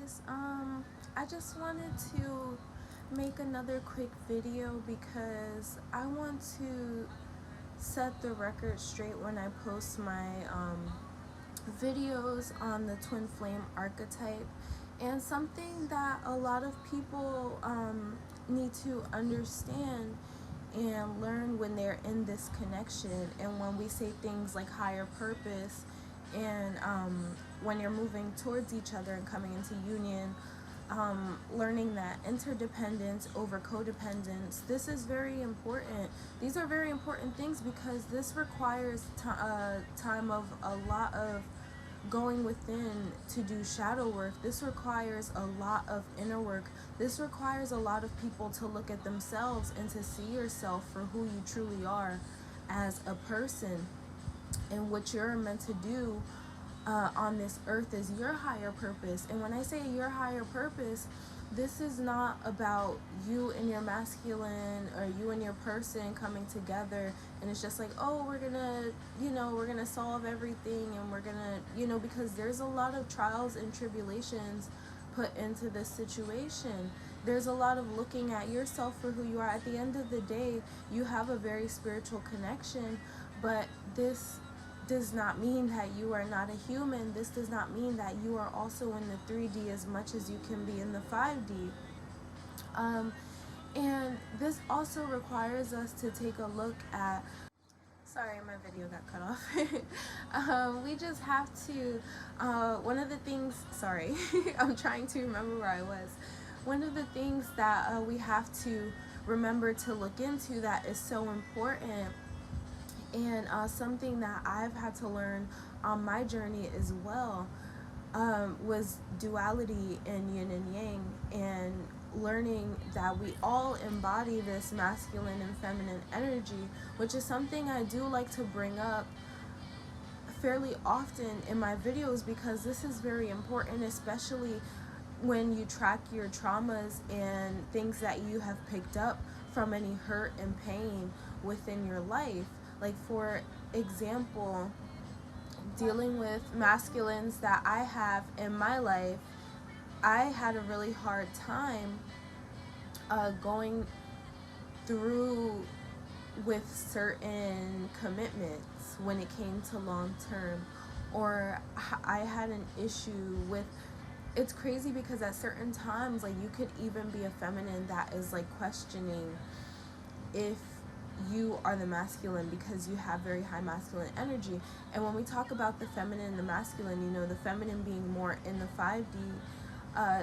guys, I just wanted to make another quick video because I want to set the record straight when I post my videos on the twin flame archetype, and something that a lot of people need to understand and learn when they're in this connection, and when we say things like higher purpose, and when you're moving towards each other and coming into union, learning that interdependence over codependence, this is very important. These are very important things because this requires time of a lot of going within to do shadow work. This requires a lot of inner work. This requires a lot of people to look at themselves and to see yourself for who you truly are as a person, and what you're meant to do on this earth is your higher purpose. And when I say your higher purpose, this is not about you and your masculine or you and your person coming together and it's just like, oh, we're gonna solve everything, and we're gonna, because there's a lot of trials and tribulations put into this situation. There's a lot of looking at yourself for who you are. At the end of the day, you have a very spiritual connection, but this does not mean that you are not a human. This does not mean that you are also in the 3D as much as you can be in the 5D. And this also requires us to take a look at, sorry, my video got cut off. We just have to, one of the things, sorry, I'm trying to remember where I was. One of the things that we have to remember to look into that is so important, and something that I've had to learn on my journey as well, was duality in yin and yang, and learning that we all embody this masculine and feminine energy, which is something I do like to bring up fairly often in my videos because this is very important, especially when you track your traumas and things that you have picked up from any hurt and pain within your life. Like, for example, dealing with masculines that I have in my life, I had a really hard time going through with certain commitments when it came to long term, or I had an issue with, it's crazy because at certain times, like, you could even be a feminine that is like questioning if you are the masculine because you have very high masculine energy. And when we talk about the feminine and the masculine, the feminine being more in the 5D,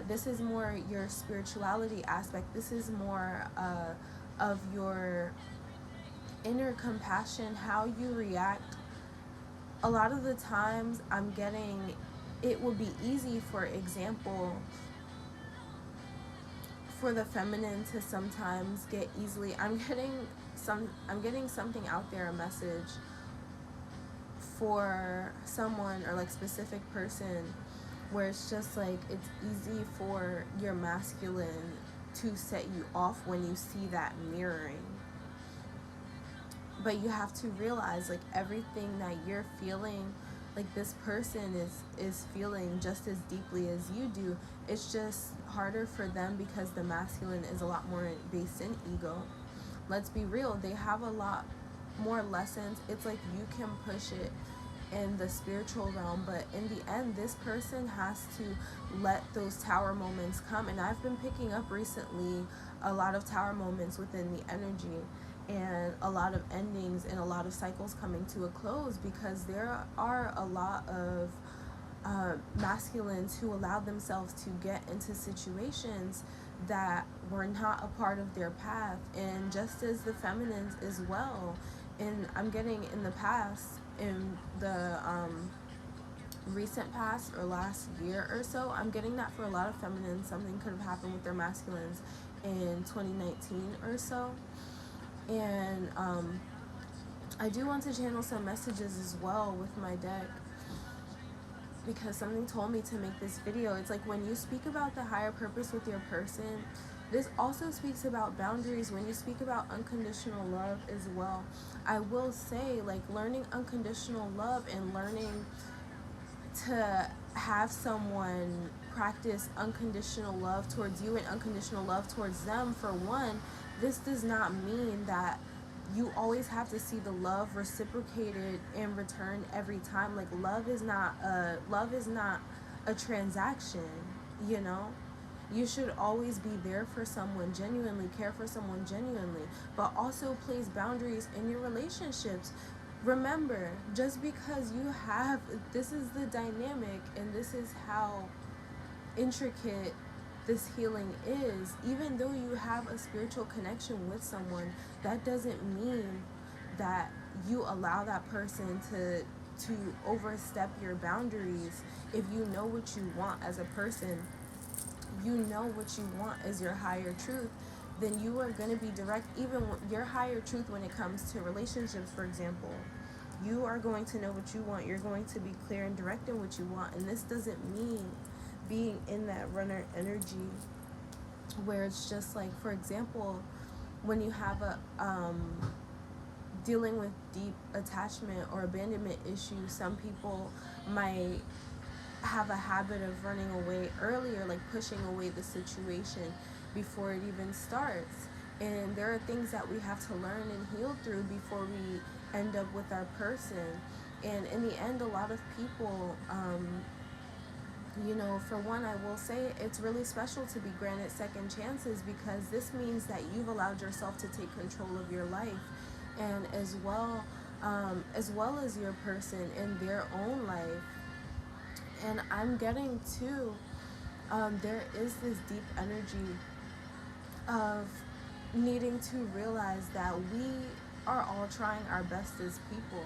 this is more your spirituality aspect. This is more of your inner compassion, how you react. A lot of the times it would be easy, for example, for the feminine to sometimes get easily, I'm getting something out there, a message for someone or like specific person, where it's just like it's easy for your masculine to set you off when you see that mirroring. But you have to realize, like, everything that you're feeling, like, this person is feeling just as deeply as you do. It's just harder for them because the masculine is a lot more based in ego. Let's be real, they have a lot more lessons. It's like you can push it in the spiritual realm, but in the end, this person has to let those tower moments come. And I've been picking up recently a lot of tower moments within the energy, and a lot of endings and a lot of cycles coming to a close, because there are a lot of masculines who allowed themselves to get into situations that were not a part of their path, and just as the feminines as well. And I'm getting in the past, in the recent past or last year or so, I'm getting that for a lot of feminines, something could have happened with their masculines in 2019 or so. And I do want to channel some messages as well with my deck, because something told me to make this video. It's like, when you speak about the higher purpose with your person, this also speaks about boundaries. When you speak about unconditional love as well, I will say, like, learning unconditional love and learning to have someone practice unconditional love towards you and unconditional love towards them, for one, this does not mean that you always have to see the love reciprocated in return every time. Like, love is not a transaction, you know. You should always be there for someone genuinely, care for someone genuinely, but also place boundaries in your relationships. Remember, just because you have, this is the dynamic and this is how intricate this healing is. Even though you have a spiritual connection with someone, that doesn't mean that you allow that person to overstep your boundaries. If you know what you want as a person, you know what you want as your higher truth, then you are going to be direct. Even your higher truth when it comes to relationships, for example, you are going to know what you want. You're going to be clear and direct in what you want. And this doesn't mean being in that runner energy where it's just like, for example, when you have a dealing with deep attachment or abandonment issues, some people might have a habit of running away earlier, like pushing away the situation before it even starts. And there are things that we have to learn and heal through before we end up with our person. And in the end, a lot of people, you know, for one, I will say it's really special to be granted second chances, because this means that you've allowed yourself to take control of your life, and as well as your person in their own life. And I'm getting to, there is this deep energy of needing to realize that we are all trying our best as people.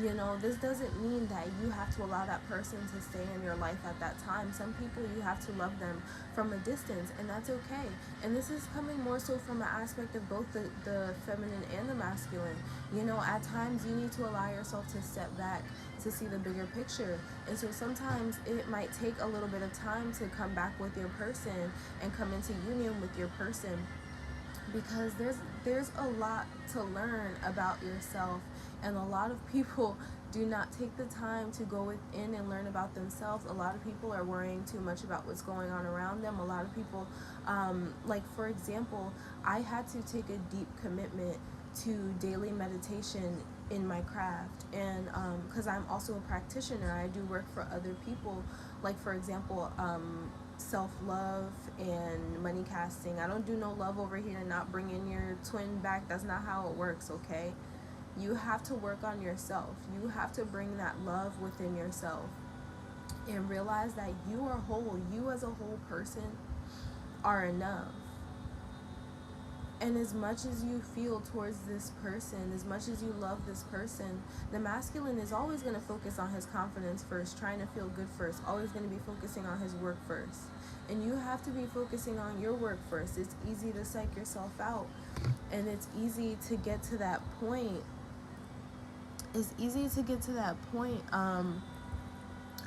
You know, this doesn't mean that you have to allow that person to stay in your life at that time. Some people, you have to love them from a distance, and that's okay. And this is coming more so from an aspect of both the feminine and the masculine. You know, at times you need to allow yourself to step back to see the bigger picture. And so sometimes it might take a little bit of time to come back with your person and come into union with your person, because there's a lot to learn about yourself, and a lot of people do not take the time to go within and learn about themselves. A lot of people are worrying too much about what's going on around them. A lot of people, like for example, I had to take a deep commitment to daily meditation in my craft, and because I'm also a practitioner, I do work for other people, like for example, self-love and money casting. I don't do no love over here, not bringing your twin back. That's not how it works, okay? You have to work on yourself. You have to bring that love within yourself and realize that you are whole. You as a whole person are enough. And as much as you feel towards this person, as much as you love this person, the masculine is always going to focus on his confidence first, trying to feel good first, always going to be focusing on his work first. And you have to be focusing on your work first. It's easy to psych yourself out, and it's easy to get to that point. It's easy to get to that point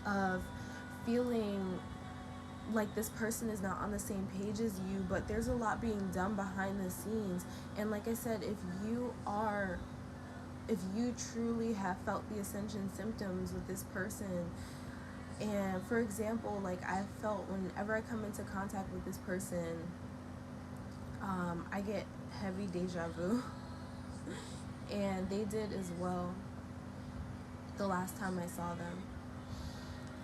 of feeling like this person is not on the same page as you, but there's a lot being done behind the scenes. And like I said, if you truly have felt the ascension symptoms with this person, and for example, like I felt whenever I come into contact with this person, I get heavy deja vu, and they did as well the last time I saw them.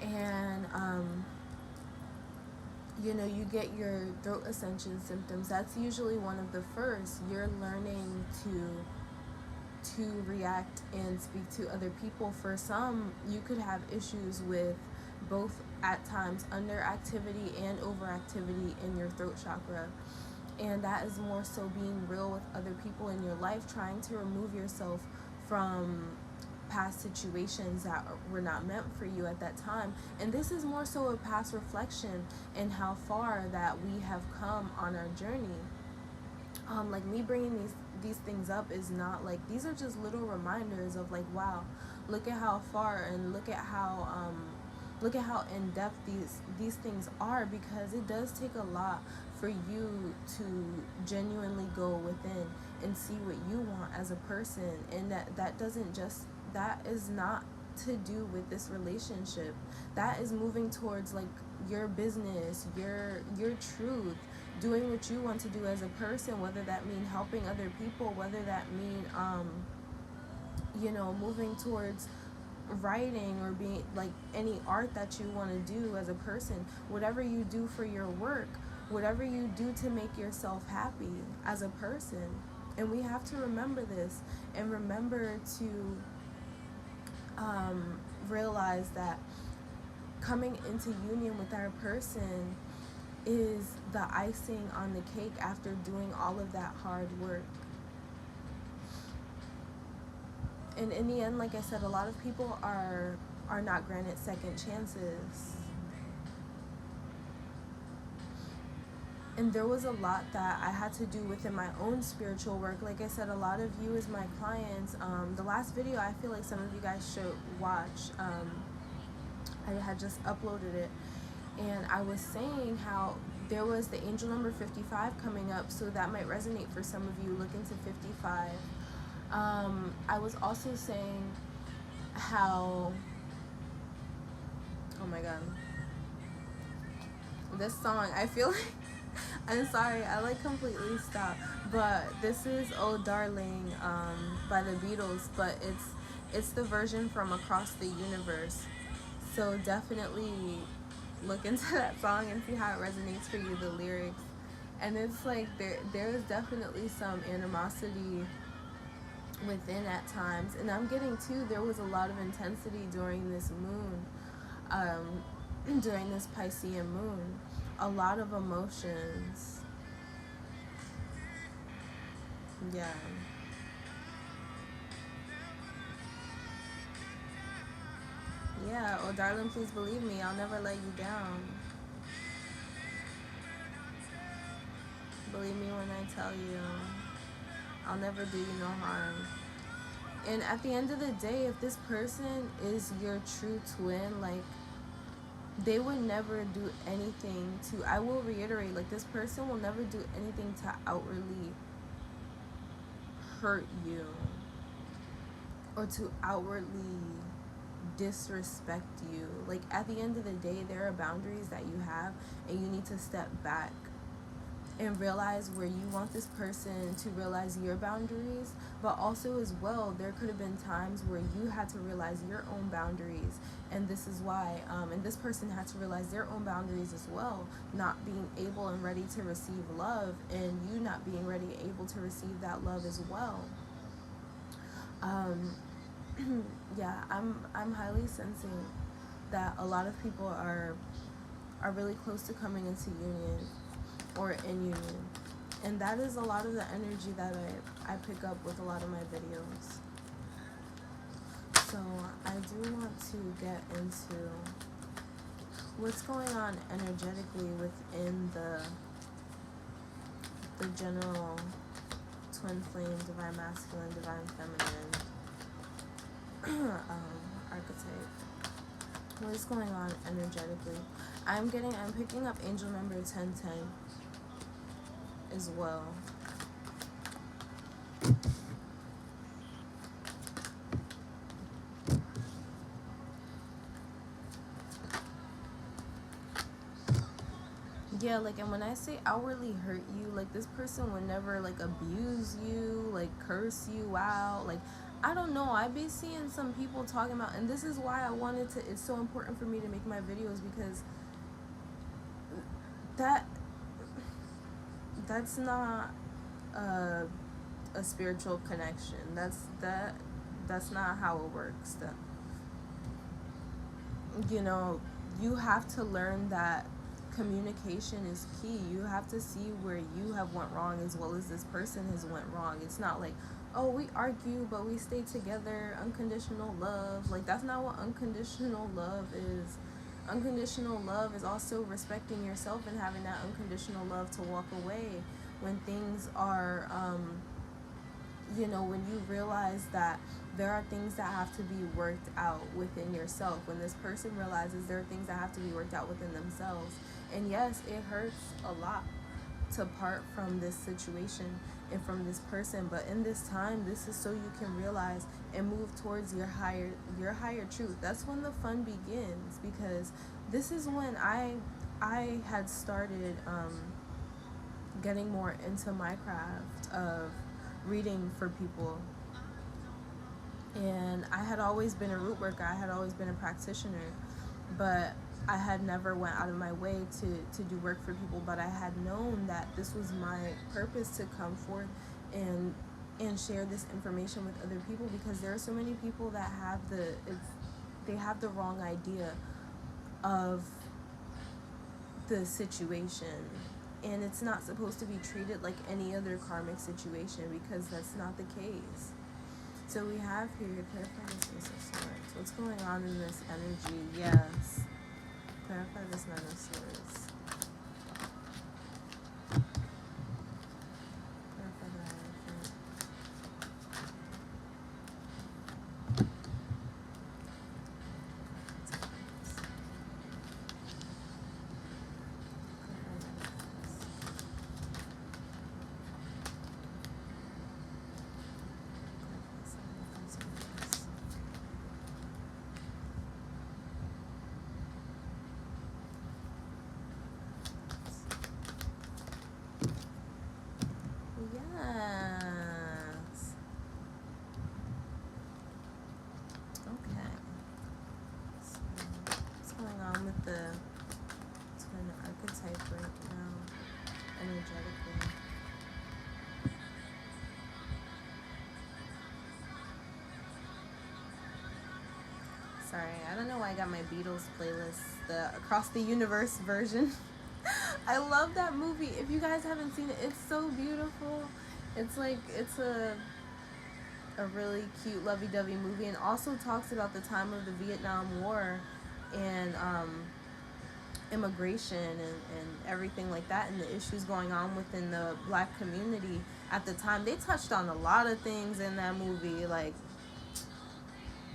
And you know, you get your throat ascension symptoms. That's usually one of the first. You're learning to react and speak to other people. For some, you could have issues with both at times underactivity and overactivity in your throat chakra. And that is more so being real with other people in your life, trying to remove yourself from past situations that were not meant for you at that time. And this is more so a past reflection in how far that we have come on our journey. Like me bringing these things up is not like, these are just little reminders of like, wow, look at how far, and look at how in depth these things are, because it does take a lot for you to genuinely go within and see what you want as a person. And that is not to do with this relationship. That is moving towards like your business, your truth, doing what you want to do as a person, whether that mean helping other people, whether that mean moving towards writing or being like any art that you want to do as a person, whatever you do for your work, whatever you do to make yourself happy as a person. And we have to remember this, and remember to realize that coming into union with our person is the icing on the cake after doing all of that hard work. And in the end, like I said, a lot of people are not granted second chances. And there was a lot that I had to do within my own spiritual work. Like I said, a lot of you as my clients, the last video I feel like some of you guys should watch. I had just uploaded it, and I was saying how there was the angel number 55 coming up, so that might resonate for some of you. Look into 55. I was also saying how, oh my god, this song, I feel like, I'm sorry, I like completely stopped, but this is Oh Darling by the Beatles, but it's the version from Across the Universe. So definitely look into that song and see how it resonates for you, the lyrics. And it's like there is definitely some animosity within at times, and I'm getting too, there was a lot of intensity during this moon, during this Piscean moon, a lot of emotions. Yeah. Yeah, oh darling, please believe me, I'll never let you down. Believe me when I tell you, I'll never do you no harm. And at the end of the day, if this person is your true twin, like, they would never do anything to, I will reiterate, like, this person will never do anything to outwardly hurt you or to outwardly disrespect you. Like, at the end of the day, there are boundaries that you have, and you need to step back and realize where you want this person to realize your boundaries, but also as well, there could have been times where you had to realize your own boundaries, and this is why, and this person had to realize their own boundaries as well, not being able and ready to receive love, and you not being ready able to receive that love as well. Yeah, I'm highly sensing that a lot of people are really close to coming into union or in union, and that is a lot of the energy that I pick up with a lot of my videos. So I do want to get into what's going on energetically within the general twin flame, divine masculine, divine feminine archetype. What is going on energetically? I'm picking up angel number 1010 as well. Yeah, like, and when I say outwardly hurt you, like, this person would never, like, abuse you, like, curse you out, like, I don't know, I be seeing some people talking about, and this is why I wanted to, it's so important for me to make my videos, because that's not a spiritual connection. That's not how it works. You have to learn that communication is key. You have to see where you have went wrong as well as this person has went wrong. It's not like, oh, we argue but we stay together, unconditional love. Like, that's not what unconditional love is. Unconditional love is also respecting yourself and having that unconditional love to walk away when things are when you realize that there are things that have to be worked out within yourself, when this person realizes there are things that have to be worked out within themselves. And yes, it hurts a lot. to part from this situation and from this person. But in this time, this is so you can realize and move towards your higher truth. That's when the fun begins, because this is when I had started getting more into my craft of reading for people. And I had always been a root worker, I had always been a practitioner, but I had never went out of my way to do work for people. But I had known that this was my purpose, to come forth and share this information with other people, because there are so many people that have they have the wrong idea of the situation, and it's not supposed to be treated like any other karmic situation, because that's not the case. So we have here, clarify this Ace of Swords. What's going on in this energy? Yes. Clarify this Nine of Swords. Clarify the Hierophant. Yes. Okay. So, what's going on with the twin archetype right now, energetically? Sorry, I don't know why I got my Beatles playlist, the Across the Universe version. I love that movie. If you guys haven't seen it, it's so beautiful. It's like, it's a really cute, lovey-dovey movie, and also talks about the time of the Vietnam War and immigration and everything like that, and the issues going on within the Black community at the time. They touched on a lot of things in that movie. Like,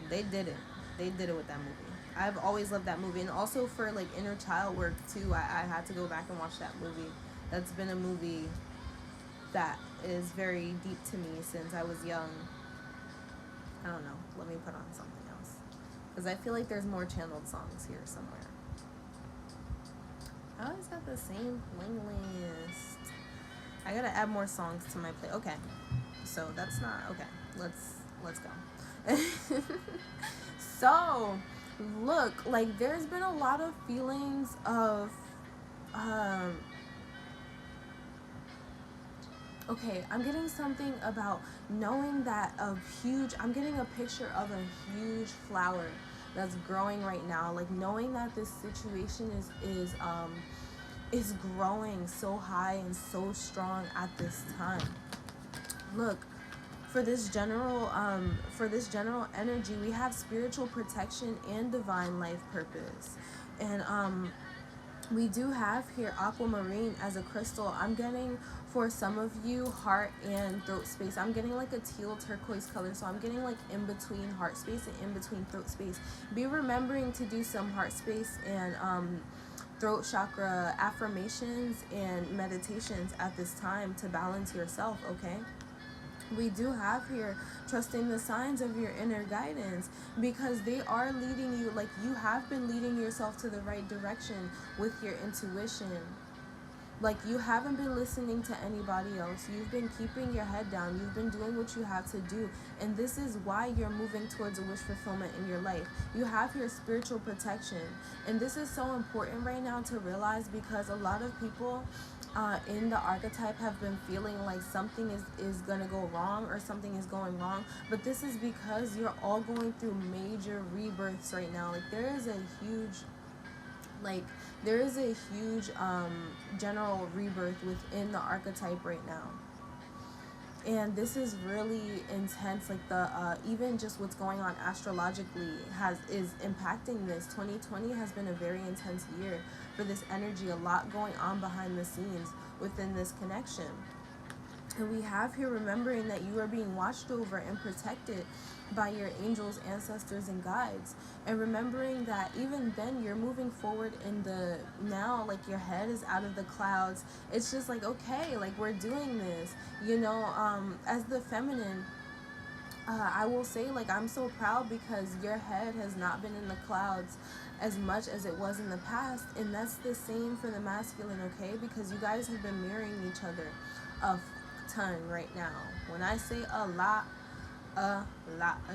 they did it. They did it with that movie. I've always loved that movie. And also for like inner child work too, I had to go back and watch that movie. That's been a movie that is very deep to me since I was young. I don't know. Let me put on something else, because I feel like there's more channeled songs here somewhere. I always got the same playlist. I gotta add more songs to my play. Okay, so that's not okay. Let's go. So, look, like, there's been a lot of feelings of okay, I'm getting something about knowing that I'm getting a picture of a huge flower that's growing right now. Like, knowing that this situation is growing so high and so strong at this time. Look, for this general energy, we have spiritual protection and divine life purpose. And we do have here aquamarine as a crystal. I'm getting, for some of you, heart and throat space. I'm getting like a teal turquoise color, so I'm getting like in between heart space and in between throat space. Be remembering to do some heart space and throat chakra affirmations and meditations at this time to balance yourself, okay? We do have here trusting the signs of your inner guidance, because they are leading you, like, you have been leading yourself to the right direction with your intuition. Like, you haven't been listening to anybody else. You've been keeping your head down. You've been doing what you have to do. And this is why you're moving towards a wish fulfillment in your life. You have your spiritual protection. And this is so important right now to realize, because a lot of people in the archetype have been feeling like something is going to go wrong, or something is going wrong. But this is because you're all going through major rebirths right now. Like, there is a huge general rebirth within the archetype right now. And this is really intense. Like, the even just what's going on astrologically is impacting this. 2020 has been a very intense year for this energy. A lot going on behind the scenes within this connection. And we have here remembering that you are being watched over and protected by your angels, ancestors, and guides. And remembering that even then you're moving forward in the now, like your head is out of the clouds. It's just like, okay, like we're doing this, you know. As the feminine, I will say, like, I'm so proud because your head has not been in the clouds as much as it was in the past. And that's the same for the masculine, okay? Because you guys have been mirroring each other a ton right now. When I say a lot, a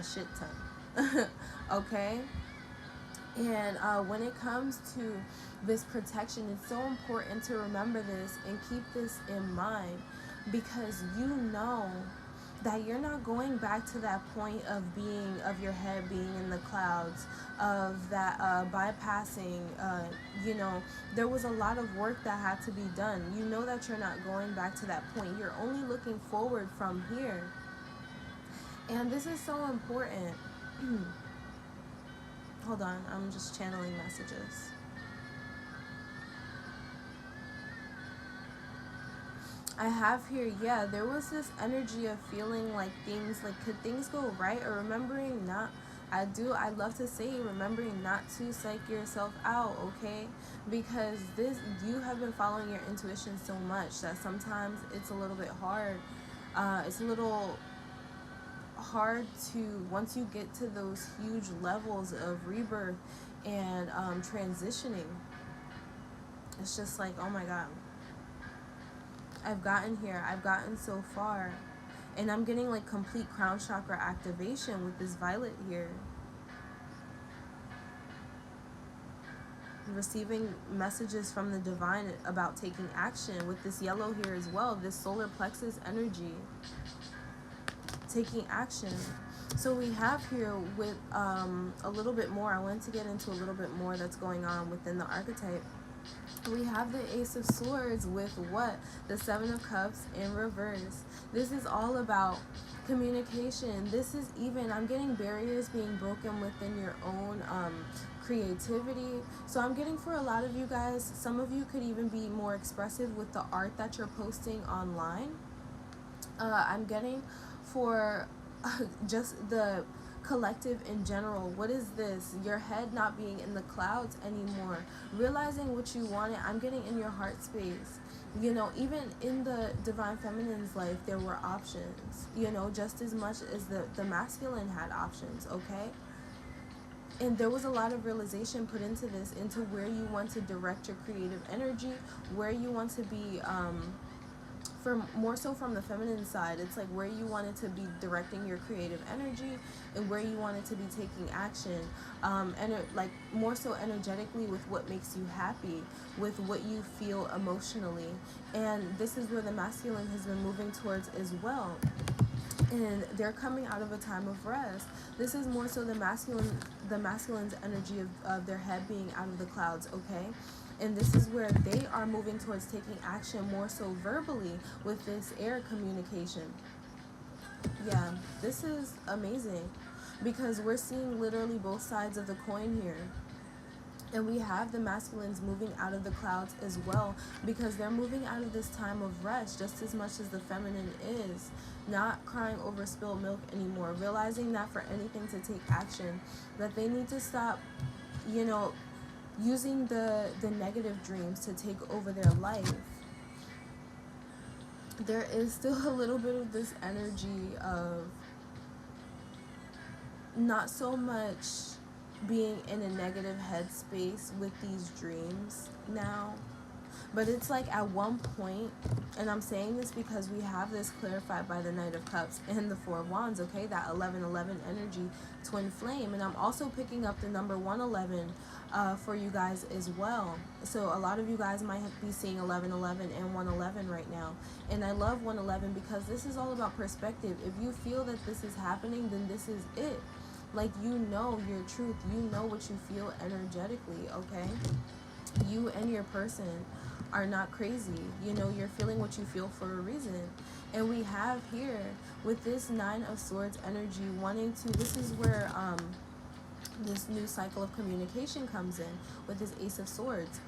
shit ton. Okay? And when it comes to this protection, it's so important to remember this and keep this in mind, because you know that you're not going back to that point of your head being in the clouds, of that bypassing, you know, there was a lot of work that had to be done. You know that you're not going back to that point. You're only looking forward from here. And this is so important. Hold on, I'm just channeling messages. I have here, yeah, there was this energy of feeling like things, like, could things go right? Or remembering not, I love to say, remembering not to psych yourself out, okay? Because you have been following your intuition so much that sometimes it's a little bit hard. It's a little hard to, once you get to those huge levels of rebirth and transitioning, it's just like, oh my God, I've gotten here, I've gotten so far, and I'm getting like complete crown chakra activation with this violet here. Receiving messages from the divine about taking action with this yellow here as well, this solar plexus energy, taking action. So we have here with a little bit more, I wanted to get into a little bit more that's going on within the archetype. We have the Ace of Swords with what? The Seven of Cups in reverse. This is all about communication. This is even, I'm getting barriers being broken within your own creativity. So I'm getting, for a lot of you guys, some of you could even be more expressive with the art that you're posting online. I'm getting for just the collective in general. What is this? Your head not being in the clouds anymore, realizing what you wanted. I'm getting in your heart space. You know, even in the divine feminine's life, there were options, you know, just as much as the masculine had options, okay? And there was a lot of realization put into this, into where you want to direct your creative energy, where you want to be, for more so from the feminine side, it's like where you wanted to be directing your creative energy and where you wanted to be taking action, and like more so energetically with what makes you happy, with what you feel emotionally. And this is where the masculine has been moving towards as well. And they're coming out of a time of rest. This is more so the masculine's energy of their head being out of the clouds, okay? And this is where they are moving towards taking action more so verbally with this air communication. Yeah, this is amazing because we're seeing literally both sides of the coin here. And we have the masculines moving out of the clouds as well, because they're moving out of this time of rest just as much as the feminine is. Not crying over spilled milk anymore, realizing that for anything to take action, that they need to stop, you know, using the negative dreams to take over their life. There is still a little bit of this energy of not so much being in a negative headspace with these dreams now, but it's like at one point, and I'm saying this because we have this clarified by the Knight of Cups and the Four of Wands, okay, that 1111 energy, twin flame. And I'm also picking up the number 111 for you guys as well. So a lot of you guys might be seeing 1111 and 111 right now. And I love 111 because this is all about perspective. If you feel that this is happening, then this is it. Like, you know your truth. You know what you feel energetically, okay? You and your person are not crazy. You know, you're feeling what you feel for a reason. And we have here with this Nine of Swords energy wanting to, this is where this new cycle of communication comes in with this Ace of Swords.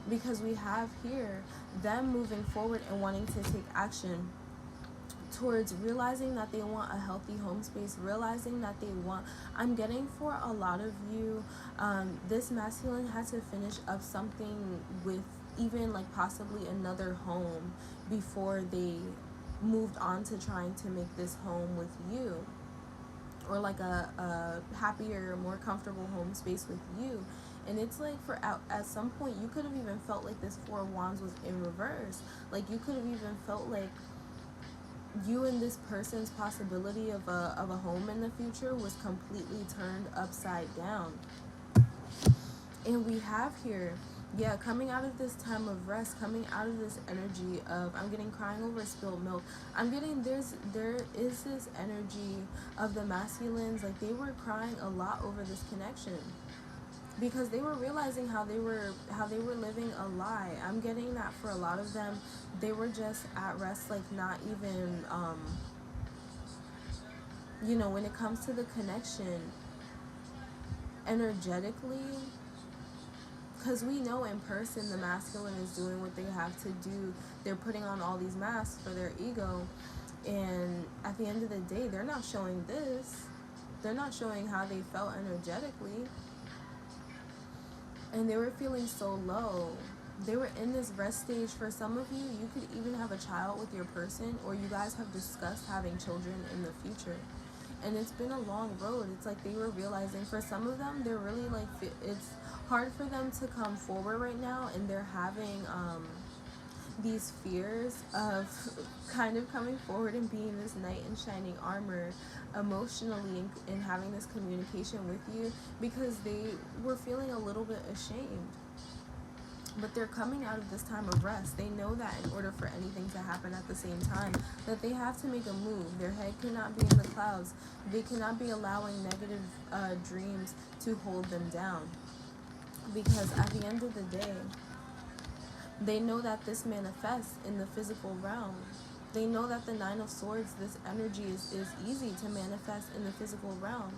Because we have here them moving forward and wanting to take action towards realizing that they want a healthy home space, realizing that they want, I'm getting for a lot of you, this masculine had to finish up something with even like possibly another home before they moved on to trying to make this home with you, or like a happier, more comfortable home space with you. And it's like for at some point you could have even felt like this Four of Wands was in reverse. Like you could have even felt like you and this person's possibility of a home in the future was completely turned upside down. And we have here, yeah, coming out of this time of rest, coming out of this energy of, I'm getting crying over spilled milk. I'm getting there is this energy of the masculines, like they were crying a lot over this connection, because they were realizing how they were living a lie. I'm getting that for a lot of them, they were just at rest, like not even you know, when it comes to the connection energetically, because we know in person the masculine is doing what they have to do. They're putting on all these masks for their ego, and at the end of the day, they're not showing this. They're not showing how they felt energetically. And they were feeling so low. They were in this rest stage. For some of you, you could even have a child with your person, or you guys have discussed having children in the future. And it's been a long road. It's like they were realizing, for some of them, they're really like, it's hard for them to come forward right now, and they're having these fears of kind of coming forward and being this knight in shining armor emotionally, and having this communication with you, because they were feeling a little bit ashamed. But they're coming out of this time of rest. They know that in order for anything to happen at the same time, that they have to make a move. Their head cannot be in the clouds. They cannot be allowing negative dreams to hold them down, because at the end of the day, they know that this manifests in the physical realm. They know that the Nine of Swords, this energy is easy to manifest in the physical realm.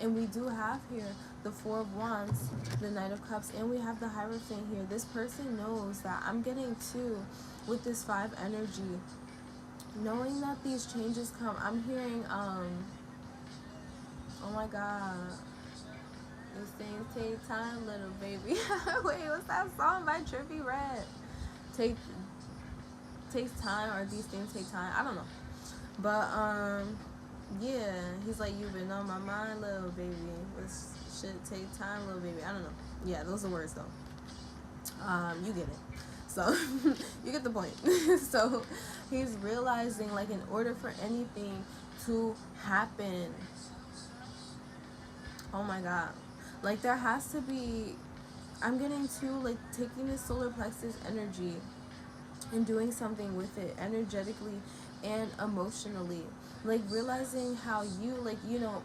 And we do have here the Four of Wands, the Knight of Cups, and we have the Hierophant here. This person knows that, I'm getting too, with this 5 energy, knowing that these changes come. I'm hearing, oh my God, these things take time, little baby. Wait, what's that song by Trippie Redd? Takes time, or these things take time. I don't know. But yeah, he's like, you've been on my mind, little baby. This shit take time, little baby. I don't know. Yeah, those are words though. You get it. So you get the point. So he's realizing, like, in order for anything to happen, oh my God, like there has to be, I'm getting to, like, taking this solar plexus energy and doing something with it energetically and emotionally, like realizing how you, like, you know,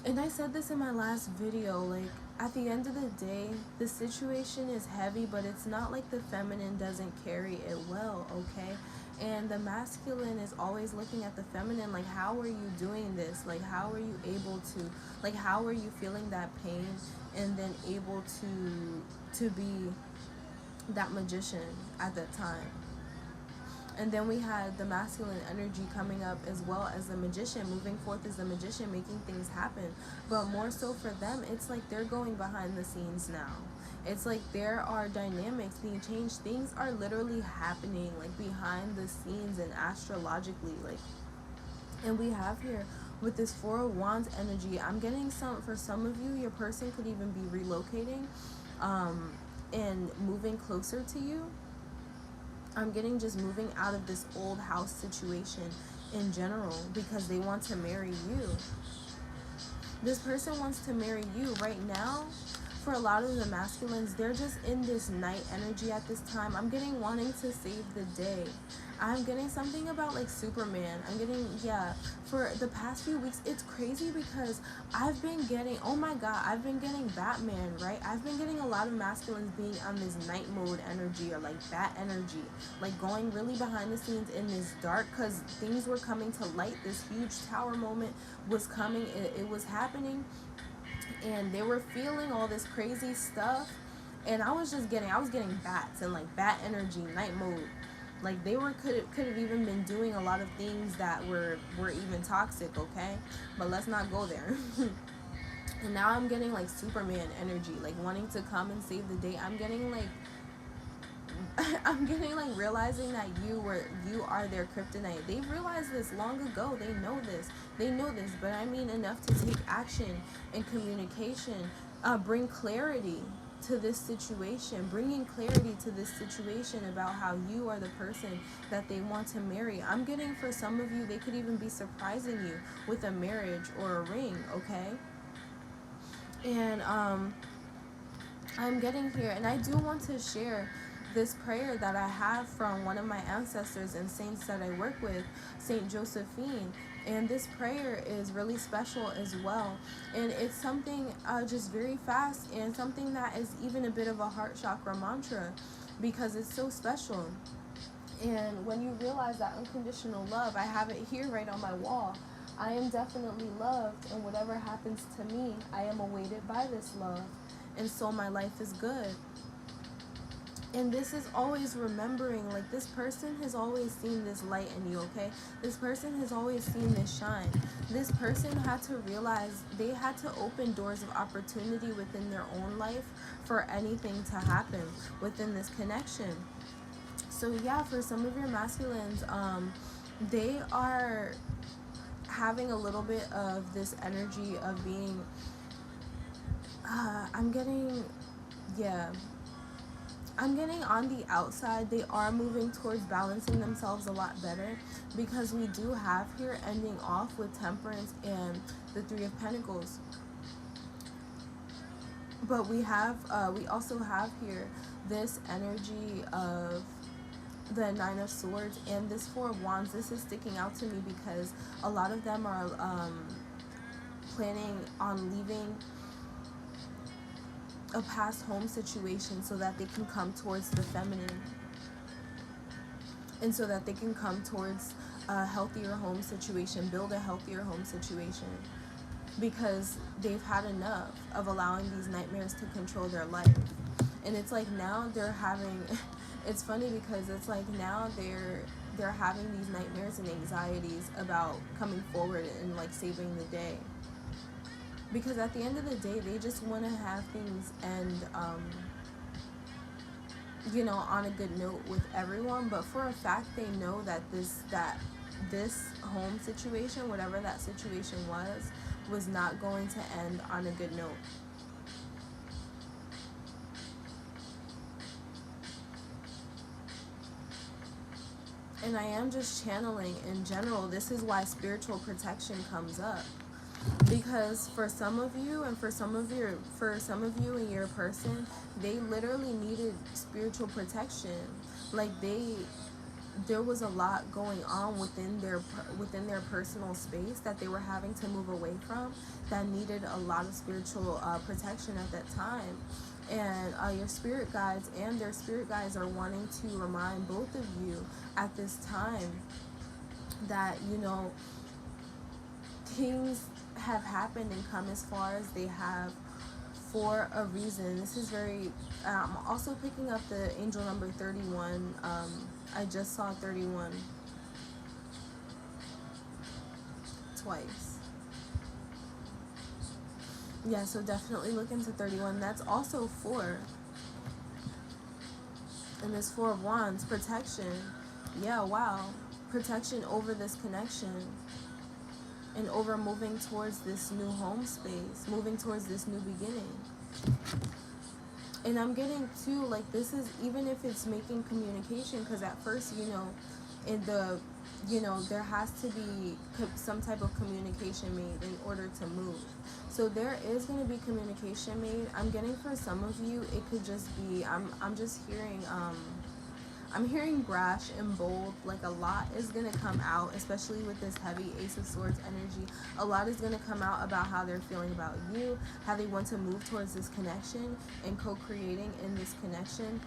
and I said this in my last video, like, at the end of the day, the situation is heavy, but it's not like the feminine doesn't carry it well, okay? And the masculine is always looking at the feminine, like, how are you doing this? Like, how are you able to, like, how are you feeling that pain and then able to be that magician at that time? And then we had the masculine energy coming up as well as the magician, moving forth as the magician, making things happen. But more so for them, it's like they're going behind the scenes now. It's like there are dynamics being changed. Things are literally happening, like, behind the scenes and astrologically, like. And we have here with this Four of Wands energy, I'm getting for some of you, your person could even be relocating and moving closer to you. I'm getting just moving out of this old house situation in general, because they want to marry you. This person wants to marry you right now. For a lot of the masculines, they're just in this night energy at this time. I'm getting wanting to save the day. I'm getting something about, like, Superman. I'm getting, yeah, for the past few weeks, it's crazy because I've been getting, oh my God, I've been getting Batman, right? I've been getting a lot of masculines being on this night mode energy, or like bat energy, like going really behind the scenes in this dark, because things were coming to light. This huge tower moment was coming. It was happening, and they were feeling all this crazy stuff, and I was getting bats and, like, bat energy, night mode. Like they could have even been doing a lot of things that were even toxic, okay? But let's not go there. And now I'm getting like Superman energy, like wanting to come and save the day. I'm getting like I'm getting like realizing that you are their kryptonite. They've realized this long ago. They know this. They know this, but I mean enough to take action and communication, bring clarity to this situation, bringing clarity to this situation about how you are the person that they want to marry. I'm getting for some of you, they could even be surprising you with a marriage or a ring, okay? And I'm getting here, and I do want to share this prayer that I have from one of my ancestors and saints that I work with, Saint Josephine. And this prayer is really special as well. And it's something just very fast, and something that is even a bit of a heart chakra mantra, because it's so special. And when you realize that unconditional love, I have it here right on my wall. I am definitely loved, and whatever happens to me, I am awaited by this love. And so my life is good. And this is always remembering, like, this person has always seen this light in you, okay? This person has always seen this shine. This person had to realize they had to open doors of opportunity within their own life for anything to happen within this connection. So yeah, for some of your masculines, they are having a little bit of this energy of being, I'm getting on the outside, they are moving towards balancing themselves a lot better, because we do have here ending off with Temperance and the Three of Pentacles. But we also have here this energy of the Nine of Swords and this Four of Wands. This is sticking out to me because a lot of them are planning on leaving a past home situation so that they can come towards the feminine, and so that they can come towards a healthier home situation, build a healthier home situation, because they've had enough of allowing these nightmares to control their life. And it's like now they're having it's funny because it's like now they're having these nightmares and anxieties about coming forward and like saving the day. Because at the end of the day, they just want to have things end, on a good note with everyone. But for a fact, they know that this home situation, whatever that situation was not going to end on a good note. And I am just channeling in general. This is why spiritual protection comes up. Because for some of you and for some of you and your person, they literally needed spiritual protection. Like there was a lot going on within their personal space that they were having to move away from, that needed a lot of spiritual protection at that time. And your spirit guides and their spirit guides are wanting to remind both of you at this time that, things have happened and come as far as they have for a reason. This is very, I'm also picking up the angel number 31. I just saw 31 twice. Yeah, so definitely look into 31. That's also 4. And this 4 of Wands, protection. Yeah, wow. Protection over this connection. And over moving towards this new home space, moving towards this new beginning. And I'm getting too, like, this is, even if it's making communication, because at first, there has to be some type of communication made in order to move. So there is going to be communication made. I'm getting for some of you, it could just be, I'm just hearing, I'm hearing brash and bold. Like a lot is going to come out, especially with this heavy Ace of Swords energy. A lot is going to come out about how they're feeling about you, how they want to move towards this connection and co-creating in this connection,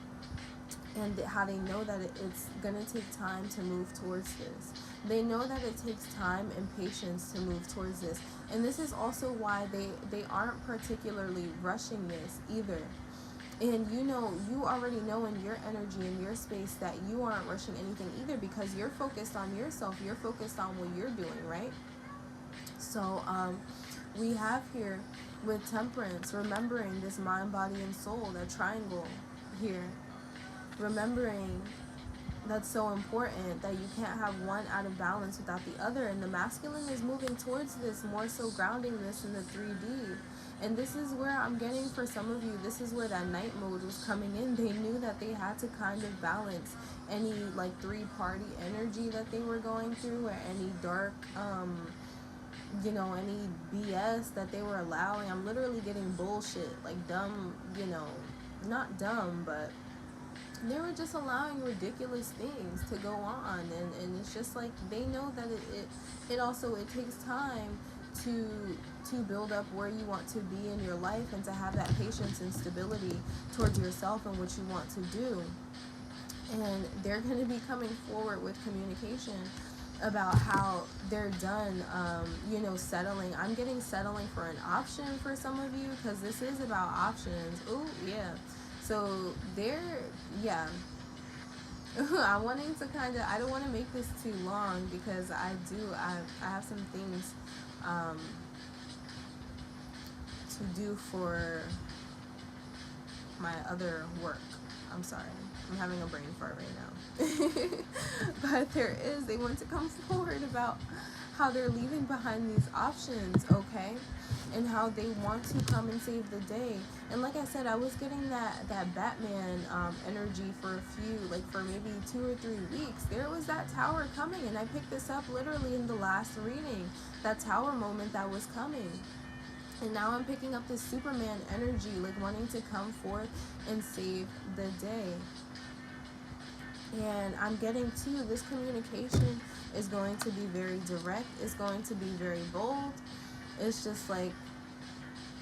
and how they know that it's going to take time to move towards this. They know that it takes time and patience to move towards this. And this is also why they aren't particularly rushing this either. And you already know in your energy, in your space, that you aren't rushing anything either, because you're focused on yourself, you're focused on what you're doing, right? So we have here with Temperance, remembering this mind, body, and soul, that triangle here, remembering that's so important, that you can't have one out of balance without the other. And the masculine is moving towards this, more so grounding this in the 3D. And this is where I'm getting, for some of you, this is where that night mode was coming in. They knew that they had to kind of balance any like 3-party energy that they were going through, or any dark any BS that they were allowing. I'm literally getting bullshit, like dumb, not dumb, but they were just allowing ridiculous things to go on. And it's just like, they know that it takes time to build up where you want to be in your life, and to have that patience and stability towards yourself and what you want to do. And they're going to be coming forward with communication about how they're done, settling. I'm getting settling for an option for some of you, because this is about options. Ooh, yeah. So I'm wanting to I don't want to make this too long, because I have some things to do for my other work. I'm sorry, I'm having a brain fart right now. But they want to come forward about how they're leaving behind these options, okay? And how they want to come and save the day. And like I said, I was getting that Batman energy for for maybe 2 or 3 weeks. There was that tower coming, and I picked this up literally in the last reading, that tower moment that was coming. And now I'm picking up this Superman energy, like wanting to come forth and save the day. And I'm getting too, this communication is going to be very direct, it's going to be very bold. It's just like,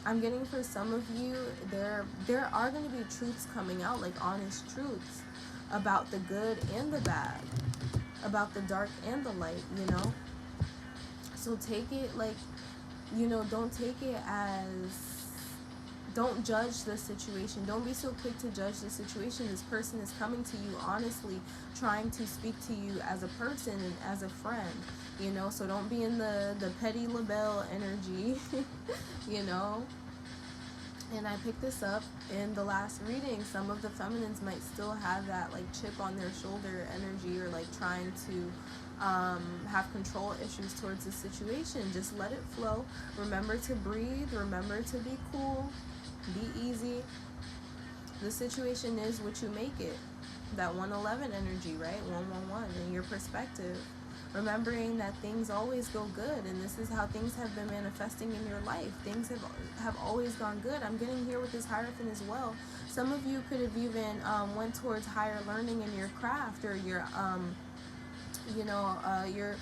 I'm getting, for some of you, there are going to be truths coming out, like honest truths about the good and the bad, about the dark and the light, So take it like, don't take it as, don't judge the situation. Don't be so quick to judge the situation. This person is coming to you honestly, trying to speak to you as a person and as a friend, So don't be in the petty label energy, And I picked this up in the last reading. Some of the feminines might still have that like chip on their shoulder energy, or like trying to have control issues towards the situation. Just let it flow. Remember to breathe. Remember to be cool. Be easy. The situation is what you make it. That 111 energy, right? 111 in your perspective. Remembering that things always go good, and this is how things have been manifesting in your life. Things have always gone good. I'm getting here with this Hierophant as well. Some of you could have even went towards higher learning in your craft, or your your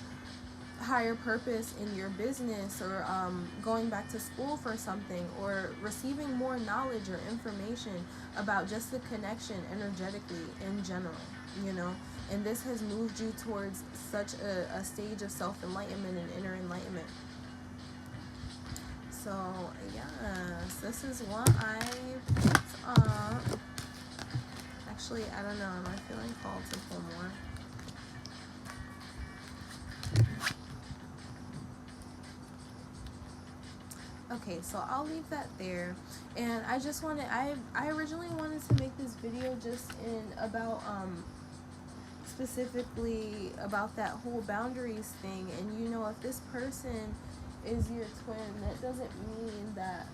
higher purpose in your business, or going back to school for something, or receiving more knowledge or information about just the connection energetically in general, And this has moved you towards such a stage of self-enlightenment and inner enlightenment. So, yes, this is what I picked up. Actually, I don't know. Am I feeling called to pull more? Okay, so I'll leave that there. And I just wanted, I originally wanted to make this video just about, specifically about that whole boundaries thing. And if this person is your twin, that doesn't mean that,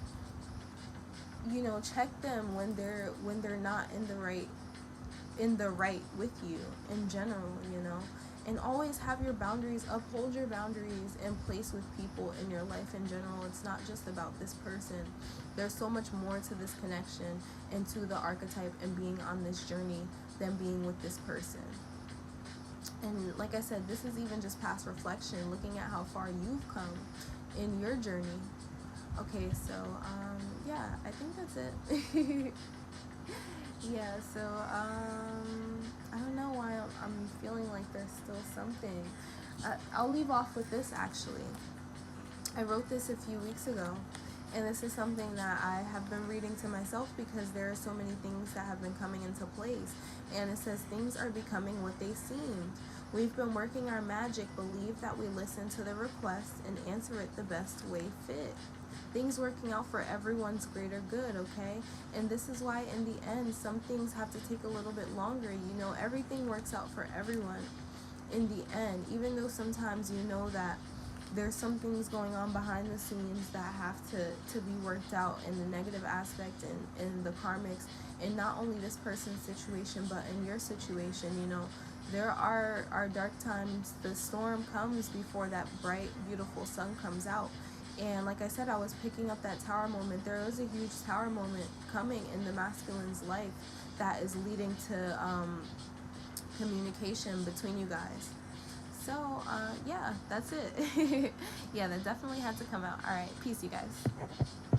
check them when they're not in the right with you in general, and always have your boundaries, uphold your boundaries in place with people in your life in general. It's not just about this person. There's so much more to this connection and to the archetype and being on this journey than being with this person. And like I said, this is even just past reflection, looking at how far you've come in your journey. Okay, so yeah, I think that's it. Yeah, so I don't know why I'm feeling like there's still something. I'll leave off with this actually. I wrote this a few weeks ago, And this is something that I have been reading to myself, because there are so many things that have been coming into place. And it says things are becoming what they seemed. We've been working our magic, believe that we listen to the request and answer it the best way fit. Things working out for everyone's greater good, okay? And this is why in the end, some things have to take a little bit longer. You know, everything works out for everyone in the end, even though sometimes you know that there's some things going on behind the scenes that have to be worked out in the negative aspect and in the karmics, and not only this person's situation but in your situation. You know, there are dark times. The storm comes before that bright beautiful sun comes out. And like I said, I was picking up that tower moment. There is a huge tower moment coming in the masculine's life that is leading to communication between you guys. So, yeah, that's it. Yeah, that definitely had to come out. All right, peace, you guys.